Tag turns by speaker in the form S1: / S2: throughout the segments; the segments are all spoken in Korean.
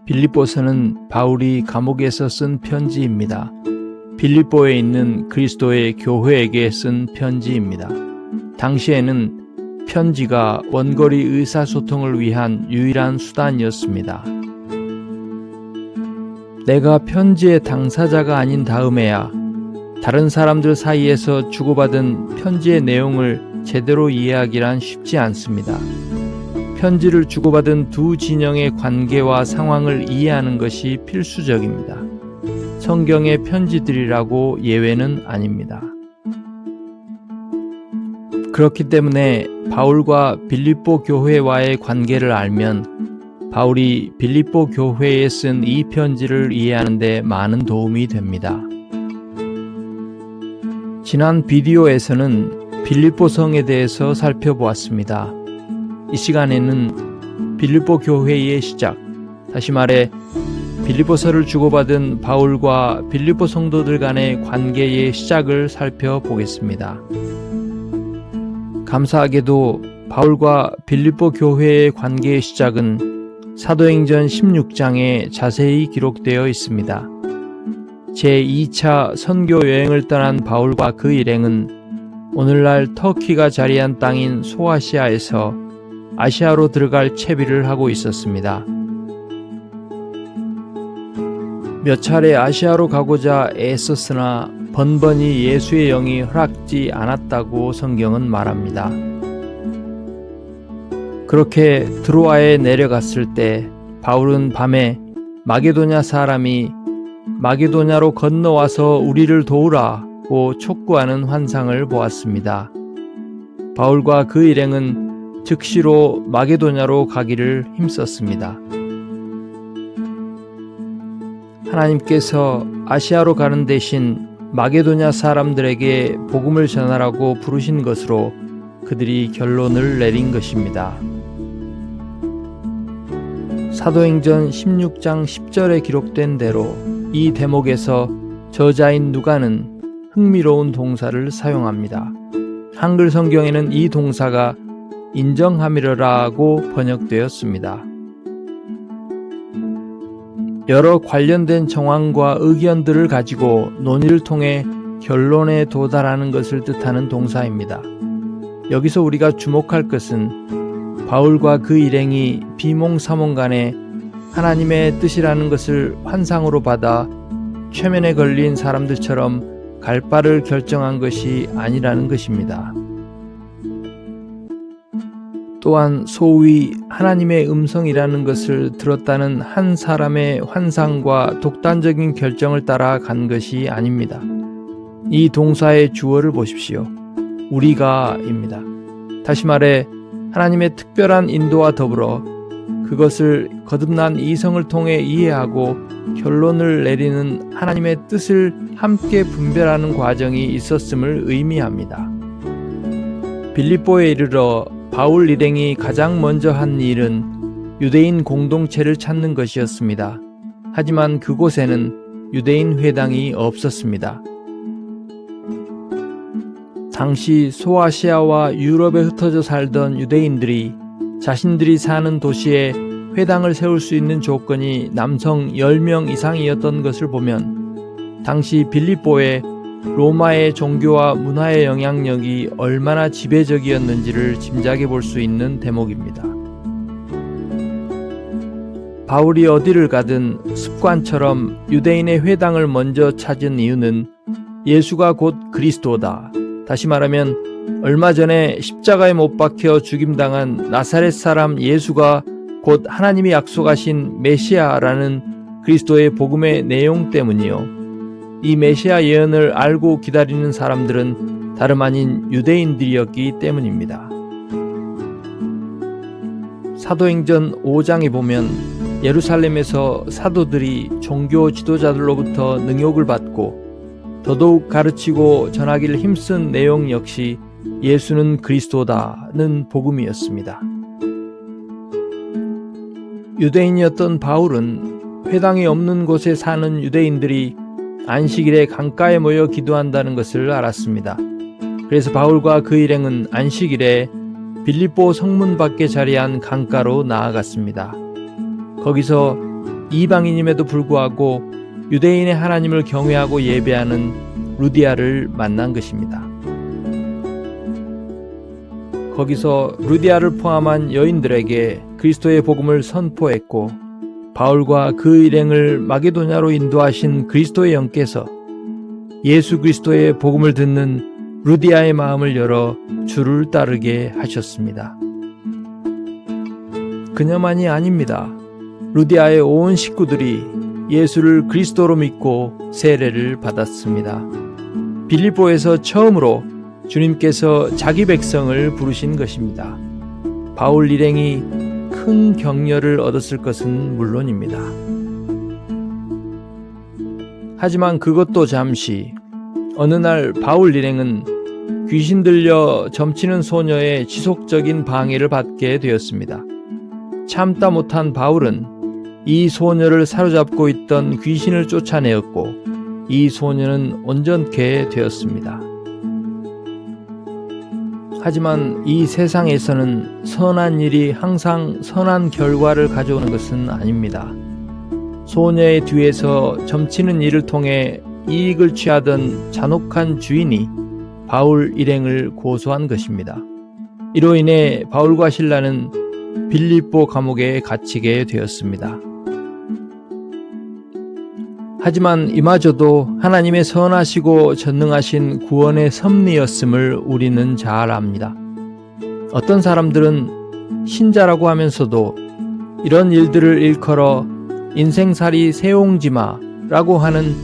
S1: 빌립보서는 바울이 감옥에서 쓴 편지입니다. 빌립보에 있는 그리스도의 교회에게 쓴 편지입니다. 당시에는 편지가 원거리 의사소통을 위한 유일한 수단이었습니다. 내가 편지의 당사자가 아닌 다음에야 다른 사람들 사이에서 주고받은 편지의 내용을 제대로 이해하기란 쉽지 않습니다. 편지를 주고받은 두 진영의 관계와 상황을 이해하는 것이 필수적입니다. 성경의 편지들이라고 예외는 아닙니다. 그렇기 때문에 바울과 빌립보 교회와의 관계를 알면 바울이 빌립보 교회에 쓴 이 편지를 이해하는 데 많은 도움이 됩니다. 지난 비디오에서는 빌립보 성에 대해서 살펴보았습니다. 이 시간에는 빌립보 교회의 시작, 다시 말해 빌립보서를 주고받은 바울과 빌립보 성도들 간의 관계의 시작을 살펴보겠습니다. 감사하게도 바울과 빌립보 교회의 관계의 시작은 사도행전 16장에 자세히 기록되어 있습니다. 제2차 선교 여행을 떠난 바울과 그 일행은 오늘날 터키가 자리한 땅인 소아시아에서 아시아로 들어갈 채비를 하고 있었습니다. 몇 차례 아시아로 가고자 애썼으나 번번이 예수의 영이 허락지 않았다고 성경은 말합니다. 그렇게 드로아에 내려갔을 때 바울은 밤에 마게도냐 사람이 마게도냐로 건너와서 우리를 도우라고 촉구하는 환상을 보았습니다. 바울과 그 일행은 즉시로 마게도냐로 가기를 힘썼습니다. 하나님께서 아시아로 가는 대신 마게도냐 사람들에게 복음을 전하라고 부르신 것으로 그들이 결론을 내린 것입니다. 사도행전 16장 10절에 기록된 대로 이 대목에서 저자인 누가는 흥미로운 동사를 사용합니다. 한글 성경에는 이 동사가 인정함이라고 번역되었습니다. 여러 관련된 정황과 의견들을 가지고 논의를 통해 결론에 도달하는 것을 뜻하는 동사입니다. 여기서 우리가 주목할 것은 바울과 그 일행이 비몽사몽간에 하나님의 뜻이라는 것을 환상으로 받아 최면에 걸린 사람들처럼 갈 바를 결정한 것이 아니라는 것입니다. 또한 소위 하나님의 음성이라는 것을 들었다는 한 사람의 환상과 독단적인 결정을 따라 간 것이 아닙니다. 이 동사의 주어를 보십시오. 우리가입니다. 다시 말해 하나님의 특별한 인도와 더불어 그것을 거듭난 이성을 통해 이해하고 결론을 내리는 하나님의 뜻을 함께 분별하는 과정이 있었음을 의미합니다. 빌립보에 이르러 바울 일행이 가장 먼저 한 일은 유대인 공동체를 찾는 것이었습니다. 하지만 그곳에는 유대인 회당이 없었습니다. 당시 소아시아와 유럽에 흩어져 살던 유대인들이 자신들이 사는 도시에 회당을 세울 수 있는 조건이 남성 10명 이상이었던 것을 보면 당시 빌립보에 로마의 종교와 문화의 영향력이 얼마나 지배적이었는지를 짐작해 볼 수 있는 대목입니다. 바울이 어디를 가든 습관처럼 유대인의 회당을 먼저 찾은 이유는 예수가 곧 그리스도다. 다시 말하면 얼마 전에 십자가에 못 박혀 죽임당한 나사렛 사람 예수가 곧 하나님이 약속하신 메시아라는 그리스도의 복음의 내용 때문이요. 이 메시아 예언을 알고 기다리는 사람들은 다름 아닌 유대인들이었기 때문입니다. 사도행전 5장에 보면 예루살렘에서 사도들이 종교 지도자들로부터 능욕을 받고 더더욱 가르치고 전하기를 힘쓴 내용 역시 예수는 그리스도다는 복음이었습니다. 유대인이었던 바울은 회당이 없는 곳에 사는 유대인들이 안식일에 강가에 모여 기도한다는 것을 알았습니다. 그래서 바울과 그 일행은 안식일에 빌립보 성문 밖에 자리한 강가로 나아갔습니다. 거기서 이방인임에도 불구하고 유대인의 하나님을 경외하고 예배하는 루디아를 만난 것입니다. 거기서 루디아를 포함한 여인들에게 그리스도의 복음을 선포했고, 바울과 그 일행을 마게도냐로 인도하신 그리스도의 영께서 예수 그리스도의 복음을 듣는 루디아의 마음을 열어 주를 따르게 하셨습니다. 그녀만이 아닙니다. 루디아의 온 식구들이 예수를 그리스도로 믿고 세례를 받았습니다. 빌립보에서 처음으로 주님께서 자기 백성을 부르신 것입니다. 바울 일행이 큰 격려를 얻었을 것은 물론입니다. 하지만 그것도 잠시, 어느 날 바울 일행은 귀신 들려 점치는 소녀의 지속적인 방해를 받게 되었습니다. 참다 못한 바울은 이 소녀를 사로잡고 있던 귀신을 쫓아내었고, 이 소녀는 온전케 되었습니다. 하지만 이 세상에서는 선한 일이 항상 선한 결과를 가져오는 것은 아닙니다. 소녀의 뒤에서 점치는 일을 통해 이익을 취하던 잔혹한 주인이 바울 일행을 고소한 것입니다. 이로 인해 바울과 실라는 빌립보 감옥에 갇히게 되었습니다. 하지만 이마저도 하나님의 선하시고 전능하신 구원의 섭리였음을 우리는 잘 압니다. 어떤 사람들은 신자라고 하면서도 이런 일들을 일컬어 인생살이 세옹지마라고 하는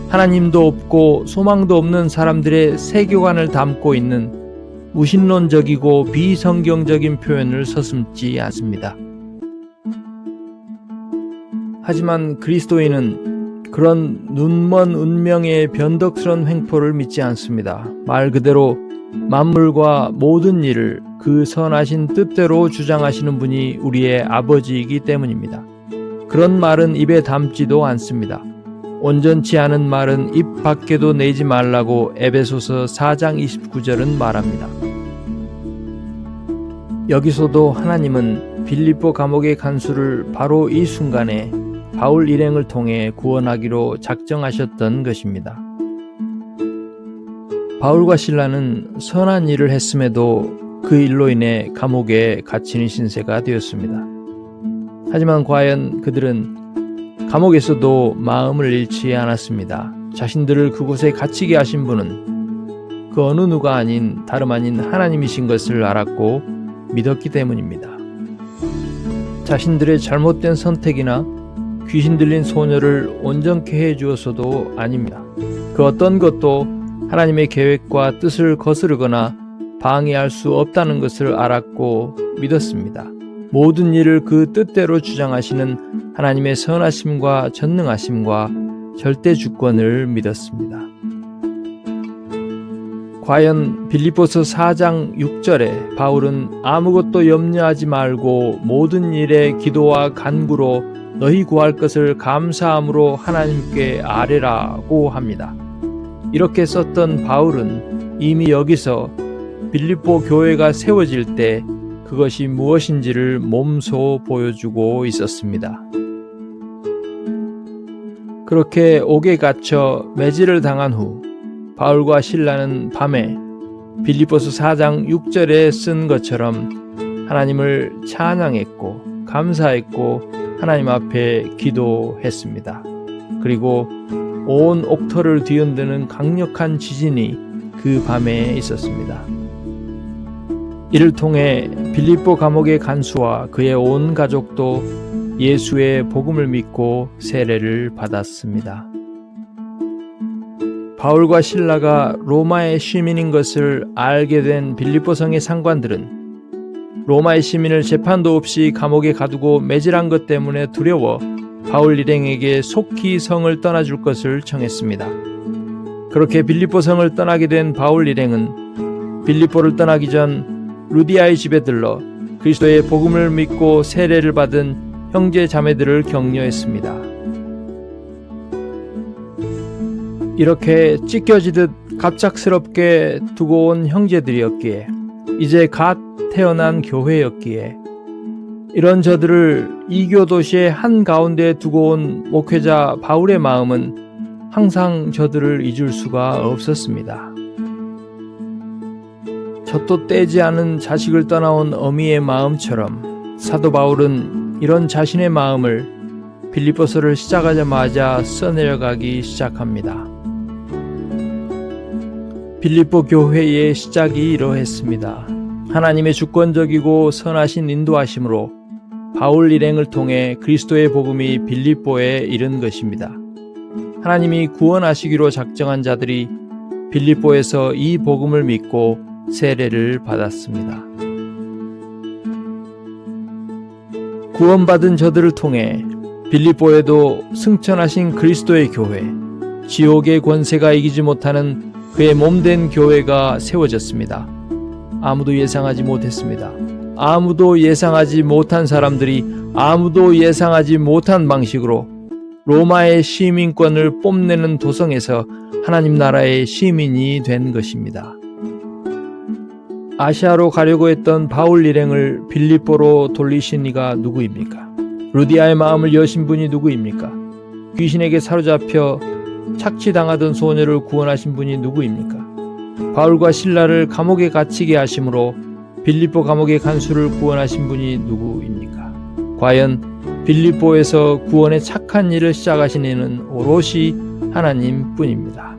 S1: 하나님도 없고 소망도 없는 사람들의 세계관을 담고 있는 무신론적이고 비성경적인 표현을 서슴지 않습니다. 하지만 그리스도인은 그런 눈먼 운명의 변덕스러운 횡포를 믿지 않습니다. 말 그대로 만물과 모든 일을 그 선하신 뜻대로 주장하시는 분이 우리의 아버지이기 때문입니다. 그런 말은 입에 담지도 않습니다. 온전치 않은 말은 입 밖에도 내지 말라고 에베소서 4장 29절은 말합니다. 여기서도 하나님은 빌립보 감옥의 간수를 바로 이 순간에 바울 일행을 통해 구원하기로 작정하셨던 것입니다. 바울과 실라는 선한 일을 했음에도 그 일로 인해 감옥에 갇히는 신세가 되었습니다. 하지만 과연 그들은 감옥에서도 마음을 잃지 않았습니다. 자신들을 그곳에 갇히게 하신 분은 그 어느 누가 아닌 다름 아닌 하나님이신 것을 알았고 믿었기 때문입니다. 자신들의 잘못된 선택이나 귀신 들린 소녀를 온전케 해주어서도 아닙니다. 그 어떤 것도 하나님의 계획과 뜻을 거스르거나 방해할 수 없다는 것을 알았고 믿었습니다. 모든 일을 그 뜻대로 주장하시는 하나님의 선하심과 전능하심과 절대 주권을 믿었습니다. 과연 빌립보서 4장 6절에 바울은 아무것도 염려하지 말고 모든 일에 기도와 간구로 너희 구할 것을 감사함으로 하나님께 아뢰라고 합니다. 이렇게 썼던 바울은 이미 여기서 빌립보 교회가 세워질 때 그것이 무엇인지를 몸소 보여주고 있었습니다. 그렇게 옥에 갇혀 매질을 당한 후 바울과 실라는 밤에 빌립보서 4장 6절에 쓴 것처럼 하나님을 찬양했고 감사했고 하나님 앞에 기도했습니다. 그리고 온 옥터를 뒤흔드는 강력한 지진이 그 밤에 있었습니다. 이를 통해 빌립보 감옥의 간수와 그의 온 가족도 예수의 복음을 믿고 세례를 받았습니다. 바울과 실라가 로마의 시민인 것을 알게 된 빌립보 성의 상관들은 로마의 시민을 재판도 없이 감옥에 가두고 매질한 것 때문에 두려워 바울 일행에게 속히 성을 떠나줄 것을 청했습니다. 그렇게 빌립보 성을 떠나게 된 바울 일행은 빌립보를 떠나기 전 루디아의 집에 들러 그리스도의 복음을 믿고 세례를 받은 형제 자매들을 격려했습니다. 이렇게 찢겨지듯 갑작스럽게 두고 온 형제들이었기에, 이제 갓 태어난 교회였기에 이런 저들을 이교 도시의 한가운데에 두고 온 목회자 바울의 마음은 항상 저들을 잊을 수가 없었습니다. 젖도 떼지 않은 자식을 떠나온 어미의 마음처럼 사도 바울은 이런 자신의 마음을 빌립보서를 시작하자마자 써내려가기 시작합니다. 빌립보 교회의 시작이 이러했습니다. 하나님의 주권적이고 선하신 인도하심으로 바울 일행을 통해 그리스도의 복음이 빌립보에 이른 것입니다. 하나님이 구원하시기로 작정한 자들이 빌립보에서 이 복음을 믿고 세례를 받았습니다. 구원받은 저들을 통해 빌립보에도 승천하신 그리스도의 교회, 지옥의 권세가 이기지 못하는 그의 몸된 교회가 세워졌습니다. 아무도 예상하지 못했습니다. 아무도 예상하지 못한 사람들이 아무도 예상하지 못한 방식으로 로마의 시민권을 뽐내는 도성에서 하나님 나라의 시민이 된 것입니다. 아시아로 가려고 했던 바울 일행을 빌립보로 돌리신 이가 누구입니까? 루디아의 마음을 여신 분이 누구입니까? 귀신에게 사로잡혀 착취당하던 소녀를 구원하신 분이 누구입니까? 바울과 실라를 감옥에 갇히게 하심으로 빌립보 감옥의 간수를 구원하신 분이 누구입니까? 과연 빌립보에서 구원의 착한 일을 시작하신 이는 오롯이 하나님뿐입니다.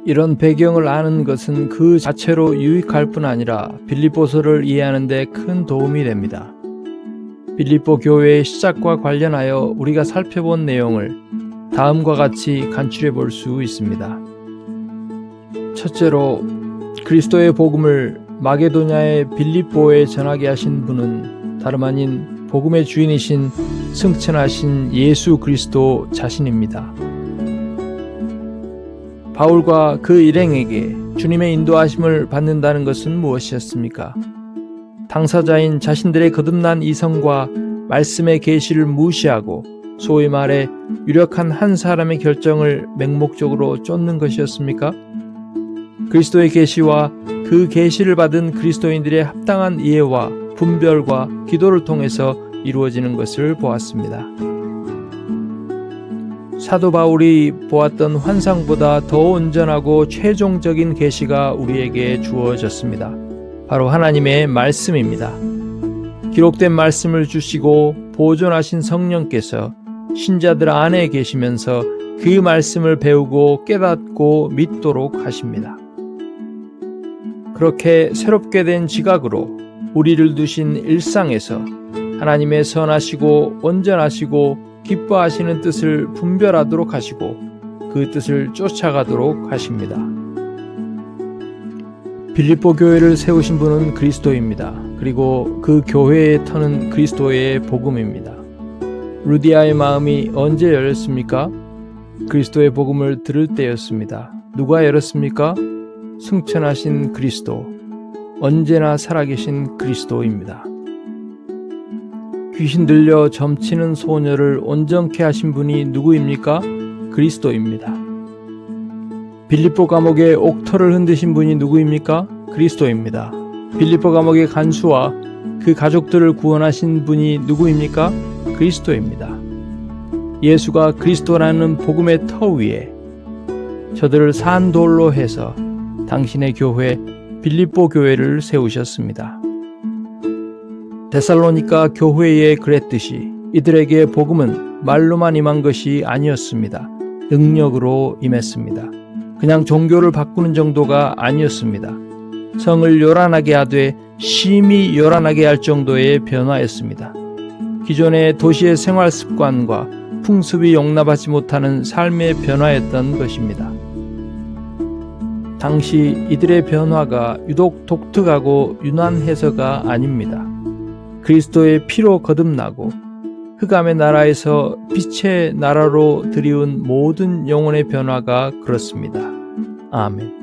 S1: 이런 배경을 아는 것은 그 자체로 유익할 뿐 아니라 빌립보서를 이해하는 데 큰 도움이 됩니다. 빌립보 교회의 시작과 관련하여 우리가 살펴본 내용을 다음과 같이 간추려 볼 수 있습니다. 첫째로 그리스도의 복음을 마게도냐의 빌립보에 전하게 하신 분은 다름 아닌 복음의 주인이신 승천하신 예수 그리스도 자신입니다. 바울과 그 일행에게 주님의 인도하심을 받는다는 것은 무엇이었습니까? 당사자인 자신들의 거듭난 이성과 말씀의 계시를 무시하고 소위 말해 유력한 한 사람의 결정을 맹목적으로 쫓는 것이었습니까? 그리스도의 계시와 그 계시를 받은 그리스도인들의 합당한 이해와 분별과 기도를 통해서 이루어지는 것을 보았습니다. 사도 바울이 보았던 환상보다 더 온전하고 최종적인 계시가 우리에게 주어졌습니다. 바로 하나님의 말씀입니다. 기록된 말씀을 주시고 보존하신 성령께서 신자들 안에 계시면서 그 말씀을 배우고 깨닫고 믿도록 하십니다. 그렇게 새롭게 된 지각으로 우리를 두신 일상에서 하나님의 선하시고 온전하시고 기뻐하시는 뜻을 분별하도록 하시고 그 뜻을 쫓아가도록 하십니다. 빌립보 교회를 세우신 분은 그리스도입니다. 그리고 그 교회의 터는 그리스도의 복음입니다. 루디아의 마음이 언제 열렸습니까? 그리스도의 복음을 들을 때였습니다. 누가 열었습니까? 승천하신 그리스도, 언제나 살아계신 그리스도입니다. 귀신 들려 점치는 소녀를 온전케 하신 분이 누구입니까? 그리스도입니다. 빌립보 감옥의 옥터를 흔드신 분이 누구입니까? 그리스도입니다. 빌립보 감옥의 간수와 그 가족들을 구원하신 분이 누구입니까? 그리스도입니다. 예수가 그리스도라는 복음의 터 위에 저들을 산돌로 해서 당신의 교회 빌립보 교회를 세우셨습니다. 데살로니가 교회에 그랬듯이 이들에게 복음은 말로만 임한 것이 아니었습니다. 능력으로 임했습니다. 그냥 종교를 바꾸는 정도가 아니었습니다. 성을 요란하게 하되 심히 요란하게 할 정도의 변화였습니다. 기존의 도시의 생활 습관과 풍습이 용납하지 못하는 삶의 변화였던 것입니다. 당시 이들의 변화가 유독 독특하고 유난해서가 아닙니다. 그리스도의 피로 거듭나고 흑암의 나라에서 빛의 나라로 들이운 모든 영혼의 변화가 그렇습니다. 아멘.